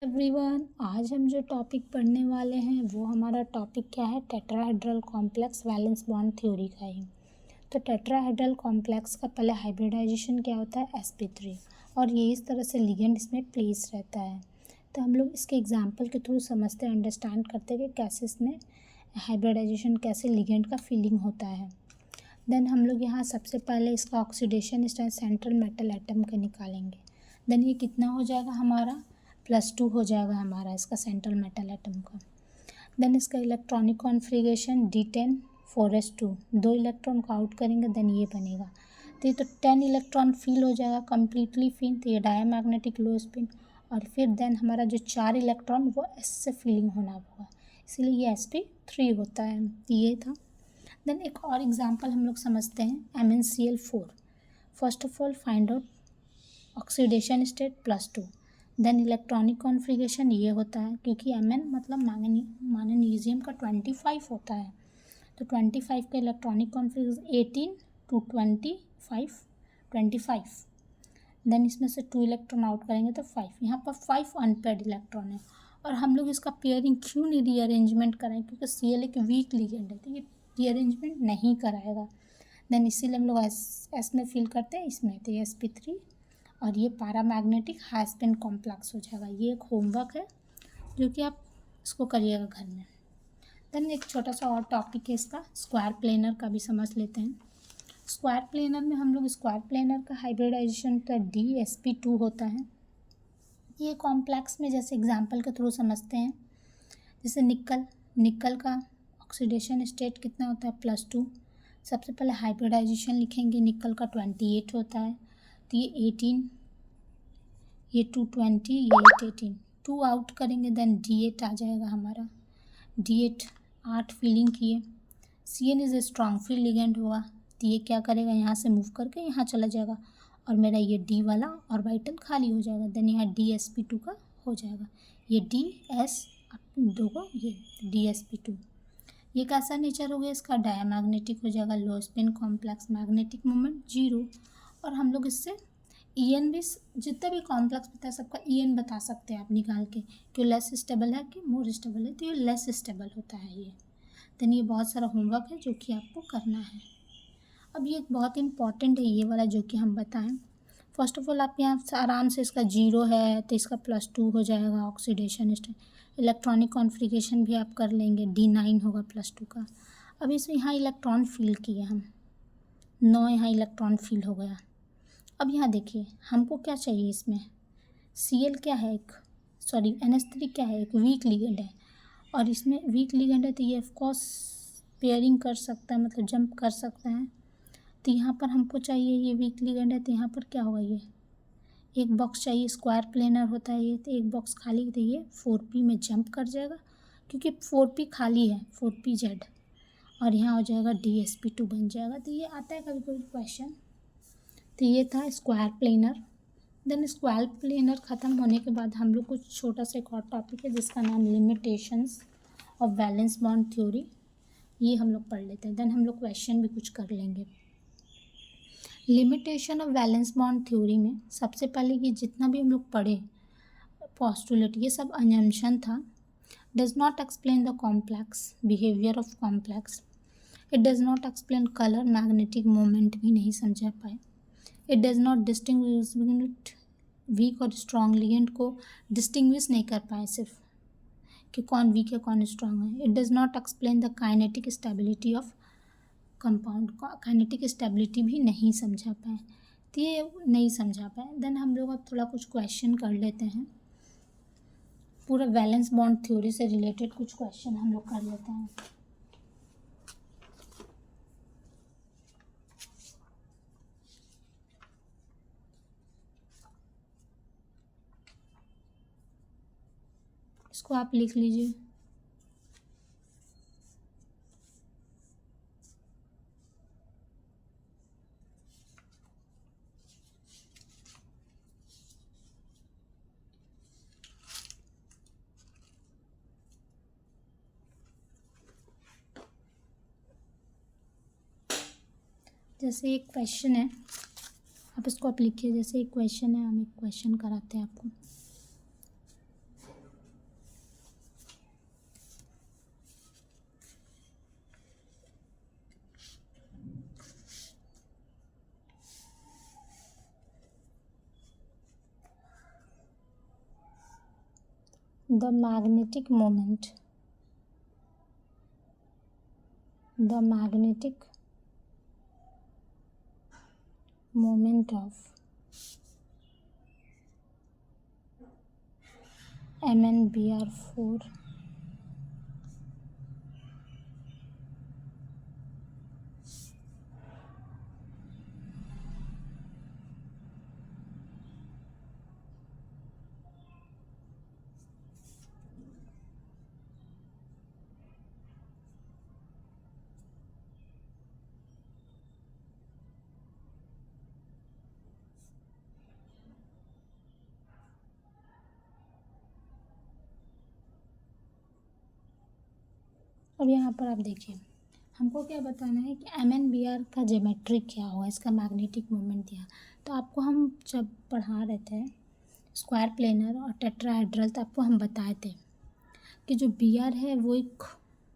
Everyone, आज हम जो टॉपिक पढ़ने वाले हैं वो हमारा टॉपिक क्या है, tetrahedral complex valence bond theory का ही। तो टेट्राहेड्रल कॉम्प्लेक्स का पहले हाइब्रिडाइजेशन क्या होता है, sp3, और ये इस तरह से लिगेंड इसमें प्लेस रहता है। तो हम लोग इसके एग्जांपल के थ्रू समझते हैं, अंडरस्टैंड करते हैं कि कैसे इसमें हाइब्रिडाइजेशन, कैसे लिगेंड का फीलिंग होता है। देन हम लोग यहाँ सबसे पहले इसका oxidation state central metal atom का निकालेंगे। देन ये कितना हो जाएगा हमारा, +2 हो जाएगा हमारा इसका सेंट्रल मेटल एटम का। देन इसका electronic configuration D10 4s2, 2 electron को आउट करेंगे, देन ये बनेगा। तो ये तो 10 इलेक्ट्रॉन फिल हो जाएगा कम्प्लीटली फिल, तो ये डायमैग्नेटिक लो स्पिन। और फिर देन हमारा जो 4 इलेक्ट्रॉन वो S से फिलिंग होना होगा, इसीलिए ये sp3 होता है। ये था। देन एक और एग्जांपल हम लोग समझते हैं, MnCl4। First of all find out oxidation state +2। Then electronic configuration ये होता है, क्योंकि Mn मतलब मैग्नीशियम का 25 होता है, तो 25 का इलेक्ट्रॉनिक कॉन्फ़िगरेशन 18 to 25। देन इसमें से 2 इलेक्ट्रॉन आउट करेंगे तो 5, यहाँ पर 5 अनपेयर्ड इलेक्ट्रॉन है। और हम लोग इसका पेयरिंग क्यों नहीं रीअरेंजमेंट कराएं, क्योंकि Cl एक वीक लिगेंड है, तो ये रीअरेंजमेंट नहीं कराएगा। देन इसीलिए हम लोग एस में फिल करते हैं इसमें, तो ये sp3 और ये पैरामैग्नेटिक हाई स्पिन कॉम्प्लेक्स हो जाएगा। ये एक होमवर्क है जो कि आप इसको करिएगा घर में। देन एक छोटा सा और टॉपिक है इसका, स्क्वायर प्लेनर का भी समझ लेते हैं। स्क्वायर प्लेनर में हम लोग स्क्वायर प्लेनर का हाइब्रिडाइजेशन तो DsP2 होता है। ये कॉम्प्लेक्स में जैसे एग्जांपल के थ्रू समझते हैं, जैसे निकल का ऑक्सीडेशन स्टेट कितना होता है, +2। सबसे पहले हाइब्रिडाइजेशन लिखेंगे, निकल का 28 होता है, तो ये 18, ये 220, ये 18, 2 आउट करेंगे, देन D8 आ जाएगा हमारा। D8 8 फिलिंग किए। Cn is a strong feel ligand होगा, तो ये क्या करेगा, यहाँ से मूव करके यहाँ चला जाएगा और मेरा ये D वाला ऑर्बिटल खाली हो जाएगा। देन यहाँ DsP2 का हो जाएगा, ये DS2 को, ये DsP2। ये कैसा नेचर हो गया इसका, डायमैग्नेटिक हो जाएगा, लो स्पिन कॉम्प्लेक्स, मैग्नेटिक मोमेंट 0। और हम लोग इससे En भी, जितने भी कॉम्प्लेक्स बता है सबका En बता सकते हैं आप निकाल के, क्यों लेस स्टेबल है कि मोर स्टेबल है, तो ये लेस स्टेबल होता है ये। देन ये बहुत सारा होमवर्क है जो कि आपको करना है। अब ये बहुत इंपॉर्टेंट है ये वाला जो कि हम बताएं। फर्स्ट ऑफ ऑल आप यहाँ आराम से, इसका 0 है तो इसका +2 हो जाएगा ऑक्सीडेशन स्टेट। इलेक्ट्रॉनिक कॉन्फ़िगरेशन भी आप कर लेंगे, D9 होगा +2 का। अब इसमें यहाँ इलेक्ट्रॉन फिल किए हम, 9 यहाँ इलेक्ट्रॉन फिल हो गया। अब यहाँ देखिए हमको क्या चाहिए इसमें, Cl क्या है, एक NH3 क्या है, एक वीक लिगेंड है, और इसमें वीक लिगेंड है तो ये ऑफकोर्स पेयरिंग कर सकता है, मतलब जंप कर सकता है। तो यहाँ पर हमको चाहिए, ये वीक लिगेंड है तो यहाँ पर क्या होगा, ये एक बॉक्स चाहिए, स्क्वायर प्लेनर होता है ये, तो एक बॉक्स खाली, तो ये 4p में जंप कर जाएगा क्योंकि 4p खाली है, 4pZ, और यहाँ हो जाएगा DsP2 बन जाएगा। तो ये आता है कभी कभी क्वेश्चन। तो ये था square planar. Then square planar ख़त्म होने के बाद हम लोग कुछ छोटा सा एक और टॉपिक है जिसका नाम limitations of valence bond theory, ये हम लोग पढ़ लेते हैं। देन हम लोग क्वेश्चन भी कुछ कर लेंगे। Limitation of valence bond theory में सबसे पहले ये जितना भी हम लोग पढ़े पोस्टुलेट, ये सब अजम्पशन था। Does not explain the complex behaviour of complex, it does not explain colour, magnetic moment भी नहीं समझा पाए। It does not distinguish weak और स्ट्रॉन्ग लिगेंड को डिस्टिंग्विश नहीं कर पाए सिर्फ कि कौन वीक है कौन स्ट्रॉन्ग है। It does not explain the kinetic stability of compound, kinetic stability भी नहीं समझा पाए, तो ये नहीं समझा पाए। देन हम लोग अब थोड़ा कुछ क्वेश्चन कर लेते हैं, पूरा वैलेंस बॉन्ड थ्योरी से रिलेटेड कुछ क्वेश्चन हम लोग कर लेते हैं। इसको आप लिख लीजिए। जैसे एक क्वेश्चन है, आप इसको आप लिखिए, जैसे एक क्वेश्चन है, हम एक क्वेश्चन कराते हैं आपको। the magnetic moment of MnBr4 अब यहाँ पर आप देखिए हमको क्या बताना है कि MnBr का ज्योमेट्री क्या होगा, इसका मैग्नेटिक मोमेंट दिया। तो आपको हम जब पढ़ा रहे थे स्क्वायर प्लेनर और टेट्राहेड्रल तो आपको हम बताए थे कि जो Br है वो एक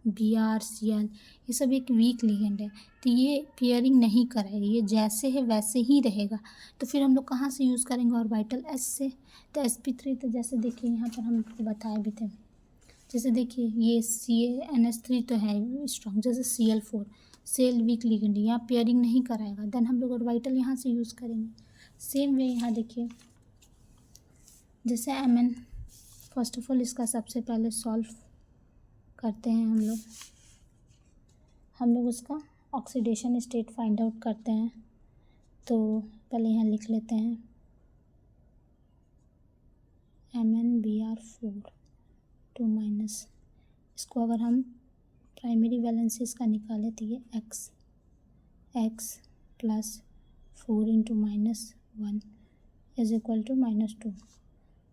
Br Cl ये सब एक वीक लिगेंड है, तो ये पेयरिंग नहीं करेगा, ये जैसे है वैसे ही रहेगा। तो फिर हम लोग कहाँ से यूज़ करेंगे ऑर्बिटल S से, तो sp3। तो जैसे देखिए यहाँ पर हम आपको बताए भी थे, जैसे देखिए ये NH3 तो है स्ट्रॉन्ग, जैसे Cl4 सेल वीक लिगेंड, यहाँ पेयरिंग नहीं कराएगा, देन हम लोग ऑर्बिटल यहाँ से यूज़ करेंगे। सेम वे यहाँ देखिए जैसे Mn, फर्स्ट ऑफ ऑल इसका सबसे पहले सॉल्व करते हैं हम लोग उसका ऑक्सीडेशन स्टेट फाइंड आउट करते हैं। तो पहले यहाँ लिख लेते हैं MnBr4 2 माइनस, इसको अगर हम प्राइमरी वैलेंसीज का निकालें तो ये x plus 4 into -1 is equal to -2,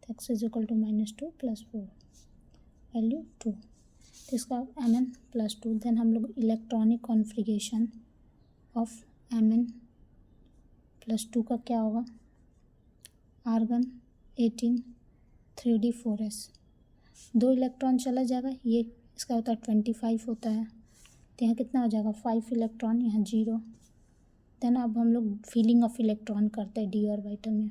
तो x is equal to -2 plus 4 value 2, तो इसका Mn प्लस 2। देन हम लोग electronic configuration of Mn plus 2 का क्या होगा, आर्गन 18 3d4s, 2 इलेक्ट्रॉन चला जाएगा, ये इसका होता है 25 होता है, तो यहाँ कितना हो जाएगा 5 इलेक्ट्रॉन, यहाँ 0। देन अब हम लोग फीलिंग ऑफ इलेक्ट्रॉन करते हैं d ऑर्बिटल में।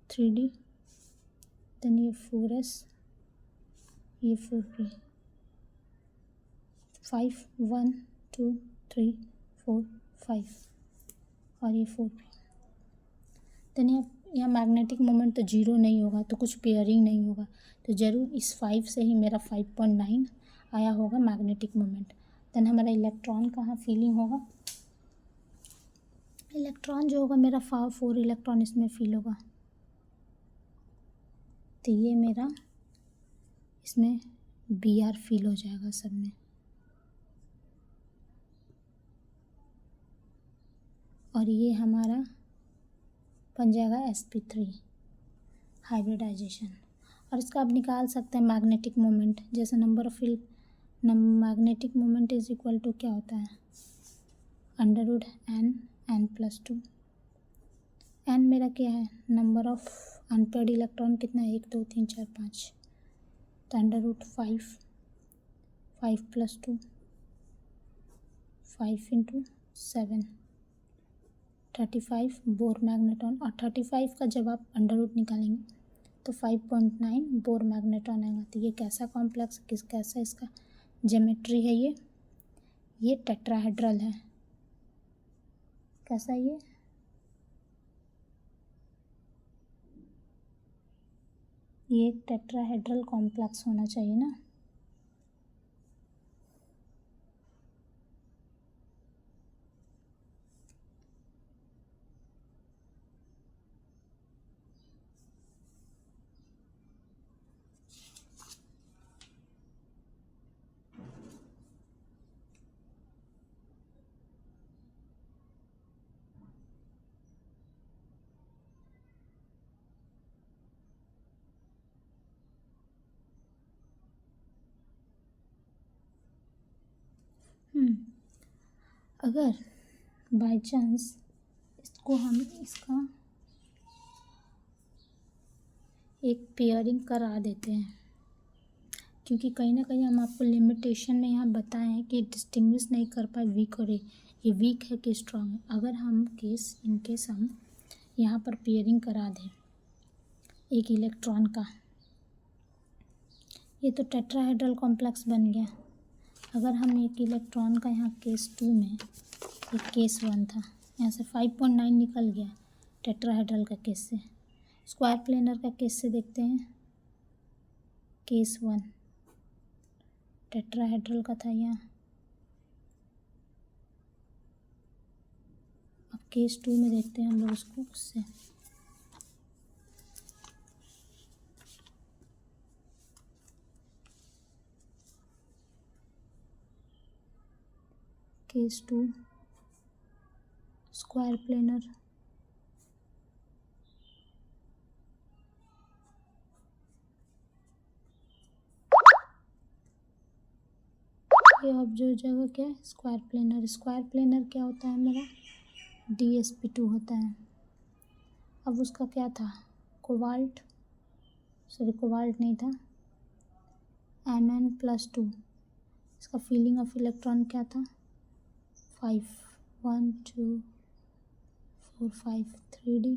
थ्री डी, देन ये 4s, ये 4p, 5 1 2 3 4 5 और ये 4p। देन यहाँ मैग्नेटिक मोमेंट तो 0 नहीं होगा, तो कुछ पेयरिंग नहीं होगा, तो ज़रूर इस 5 से ही मेरा 5.9 आया होगा मैग्नेटिक मोमेंट। देन हमारा इलेक्ट्रॉन कहाँ फीलिंग होगा, इलेक्ट्रॉन जो होगा मेरा 4 इलेक्ट्रॉन इसमें फील होगा, तो ये मेरा इसमें Br फील हो जाएगा सब में। और ये हमारा बन जाएगा sp3 हाइब्रिडाइजेशन। और इसका आप निकाल सकते हैं मैग्नेटिक मोमेंट, जैसे number of magnetic moment is equal to क्या होता है √n प्लस 2। n मेरा क्या है, नंबर ऑफ अनपेयर्ड इलेक्ट्रॉन कितना है 1 2 3 4 5, तो √5 प्लस 2 5 इंटू 7 35 बोर मैग्नेटॉन। और 35 का जब आप अंडर निकालेंगे तो 5.9 बोर मैग्नेटॉन आएगा। तो ये कैसा कॉम्प्लेक्स, कैसा इसका ज्योमेट्री है, ये टेट्राहेड्रल है। कैसा ये एक टेट्राहेड्रल कॉम्प्लेक्स होना चाहिए ना। अगर बाय चांस इसको हम इसका एक पेयरिंग करा देते हैं, क्योंकि कहीं ना कहीं हम आपको लिमिटेशन में यहाँ बताएं हैं कि डिस्टिंग्विश नहीं कर पाए वीक और ये वीक है कि स्ट्रॉन्ग है। अगर हम इनकेस हम यहाँ पर पेयरिंग करा दें एक इलेक्ट्रॉन का, ये तो टेट्राहेड्रल कॉम्प्लेक्स बन गया। अगर हम एक इलेक्ट्रॉन का यहाँ केस 2 में, एक केस 1 था, यहाँ से 5.9 निकल गया टेट्राहेड्रल का केस से। स्क्वायर प्लेनर का केस से देखते हैं, केस 1 टेट्राहेड्रल का था यहाँ। अब केस 2 में देखते हैं हम लोग उसको उससे। केस 2 स्क्वायर प्लेनर, ये ऑब्जर्व जगह क्या है, स्क्वायर प्लेनर। स्क्वायर प्लेनर क्या होता है मेरा, DsP2 होता है। अब उसका क्या था, कोबाल्ट नहीं था, Mn+2। इसका फीलिंग ऑफ इलेक्ट्रॉन क्या था, 5 1 2 4 5 3d।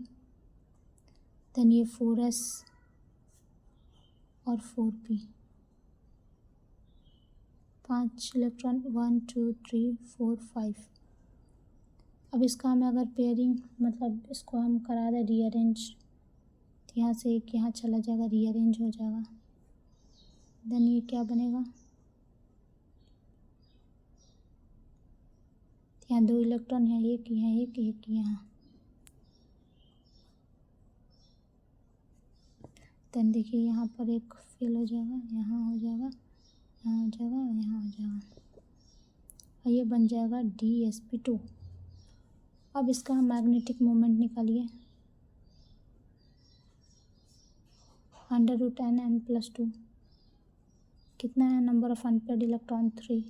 देन ये 4s और 4p, 5 इलेक्ट्रॉन 1 2 3 4 5। अब इसका हमें अगर पेयरिंग मतलब इसको हम करा दें रीअरेंज, तो यहाँ से एक यहाँ चला जाएगा, रीअरेंज हो जाएगा। देन ये क्या बनेगा, यहाँ 2 इलेक्ट्रॉन है, एक यहाँ एक यहाँ। देन देखिए यहाँ पर एक फेल हो जाएगा, यहाँ हो जाएगा, यहाँ हो जाएगा, यहाँ हो जाएगा, और ये बन जाएगा DsP2। अब इसका हम मैग्नेटिक मोमेंट निकालिए, √n+2 कितना है, नंबर ऑफ अनपेयर्ड इलेक्ट्रॉन 3,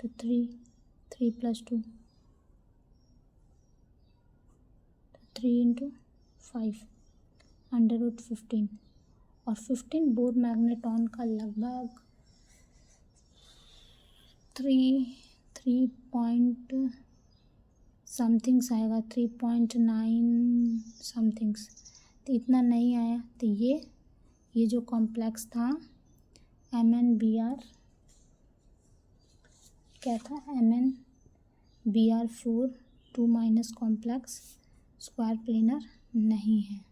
तो 3 + 2 तो 3 × 5 √15, और 15 बोर मैग्नेटॉन का लगभग 3 पॉइंट समथिंग्स आएगा, 3.9 समथिंग्स, तो इतना नहीं आया। तो ये जो कॉम्प्लेक्स था MnBr क्या था, MnBr4 2- कॉम्प्लेक्स स्क्वायर प्लेनर नहीं है।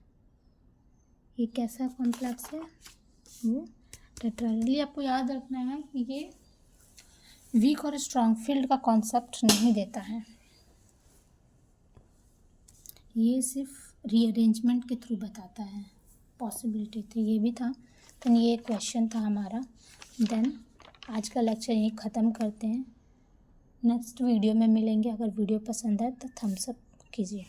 ये कैसा कॉम्प्लेक्स है, वो टेट्राहेड्रल। आपको याद रखना है कि ये वीक और स्ट्रॉन्ग फील्ड का कॉन्सेप्ट नहीं देता है, ये सिर्फ रीअरेंजमेंट के थ्रू बताता है। पॉसिबिलिटी थी, ये भी था। तो ये क्वेश्चन था हमारा। देन आज का लेक्चर यहीं ख़त्म करते हैं, नेक्स्ट वीडियो में मिलेंगे। अगर वीडियो पसंद आए तो थम्स अप कीजिए।